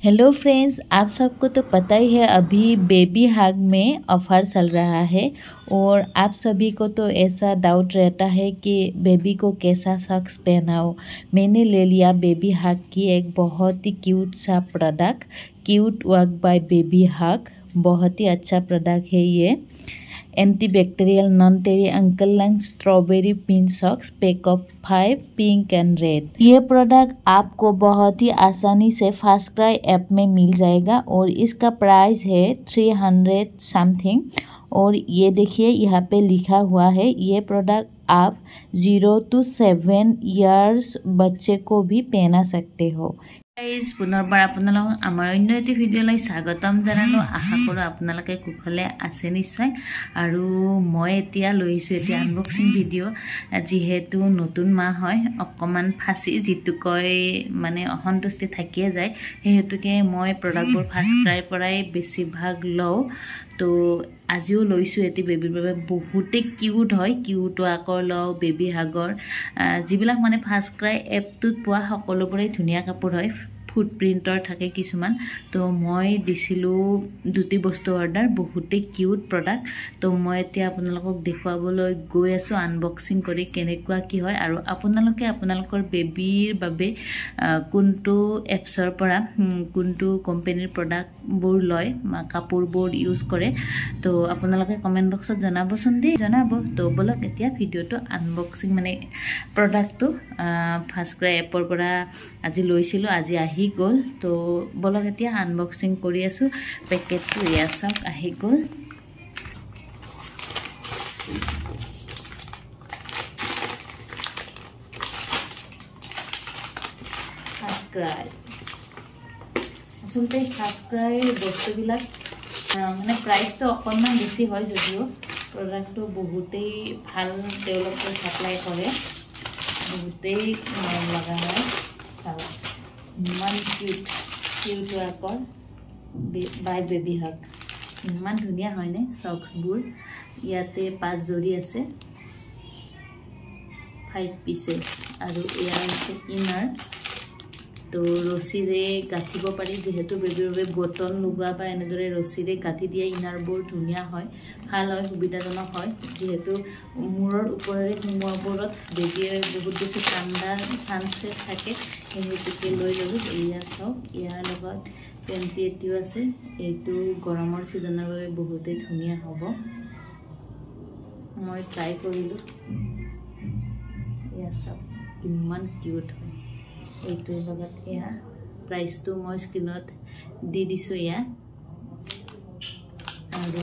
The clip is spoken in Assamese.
हेलो फ्रेंड्स, आप सबको तो पता ही है अभी बेबी हग में ऑफ़र चल रहा है और आप सभी को तो ऐसा डाउट रहता है कि बेबी को कैसा सॉक्स पहनाओ। मैंने ले लिया बेबी हग की एक बहुत ही क्यूट सा product, cute work by baby hug. बहुत ही अच्छा प्रोडक्ट है ये। Antibacterial non terry ankle length strawberry print socks pack of 5 pink and red. ये प्रोडक्ट आपको बहुत ही आसानी से फास्ट क्राई ऐप में मिल जाएगा और इसका प्राइस है 300 समथिंग। और ये देखिए यहाँ पे लिखा हुआ है ये प्रोडक्ट आप 0 to 7 इयर्स बच्चे को भी पहना सकते हो। गाइज पुनर्बार आपनालोक आमार अन्य एटी भिडिओলৈ स्वागतम जानालो। आशा करो आपनालोके कुशले आछे निश्चय। आरु मैं एतिया लैसु एटी आनबक्सिंग भिडिओ जेहेतु नतुन माह हय अकमान फासी जितु कय माने असंतुष्टि থাকিয়ে যায় हेतुके मैं प्रोडक्टবোৰ फार्स्ट क्राई पराय बेसिभाग लও। तो आजिও लैसु एटी बेबीर বাবে बहुते किউট হয়। किউट आकर लও बेबी हागर जिबिलाक माने फार्स्ट क्राई एपटुत पोৱা সকলোবোৰে ধুনিয়া কাপোৰ হয়। फुटप्रिंटर থাকে কিছুমান। तो मैं दिसिलु दुटी बस्तु अर्डार बहुते किউট प्रोडक्ट। तो मैं एतिया आपनालोকক देखुৱাবলৈ গৈ আছো আনবক্সিং কৰি কেনেকুৱা কি হয় আৰু আপোনালোকে আপোনালোকৰ বেবিৰ বাবে কোনটো এপছৰ পৰা কোনটো কোম্পানীৰ প্ৰডাক্টবোৰ লয় কাপোৰবোৰ ইউজ কৰে। তো আপোনালোকে কমেন্ট বক্সত জনাবচোন দেই জনাব। তো বলক এতিয়া ভিডিওটো আনবক্সিং মানে প্ৰডাক্টটো ফাৰ্ষ্ট ক্ৰাই এপৰ পৰা আজি লৈছিলো আজি আহি গল। तो বলক এতিয়া আনবক্সিং কৰি আছো। পেকেটটো ইয়া চাওক আহি গল। ফাৰ্ষ্ট ক্ৰাই আসলতে ফাৰ্ষ্ট ক্ৰাই বস্তুবিলাক মানে প্ৰাইসটো অকণমান বেছি হয় যদিও প্ৰডাক্টটো বহুতেই ভাল তেওঁলোকে সাপ্লাই কৰে বহুতেই মৰম লগা হয়। চাওক ইমান কিউট ৱাকৰ বাই বেবি হগ ইমান ধুনিয়া হয় নে সক্সবোৰ। ইয়াতে 5 জৰি আছে 5 পিसेस আৰু এয়া আছে ইনাৰ। तो रसीरे गाठिब पारि जेहेतु बेबीर বাবে बटन लगुआ बा এনেদৰে रसीरे गाठी दिया इनारবোৰ ধুনিয়া হয় ভাল হয় সুবিধাজনক হয়। যেহেতু মূৰৰ ওপৰেৰে সোমোৱাবোৰত বেবীৰ বহুত বেছি ঠাণ্ডাৰ চান্সেছ থাকে হেতুকে লৈ ললো। এয়া চাওক ইয়াৰ লগত পেণ্টি এটিও আছে। এইটো গৰমৰ সিজনৰ বাবে বহুতে ধুনিয়া হ'ব। মই ট্ৰাই কৰিলো। এয়া চাওক কিমান কিউট হয়। এইটোৰ লগত এয়া প্ৰাইসটো মই স্ক্ৰিনত দি দিছো। ইয়া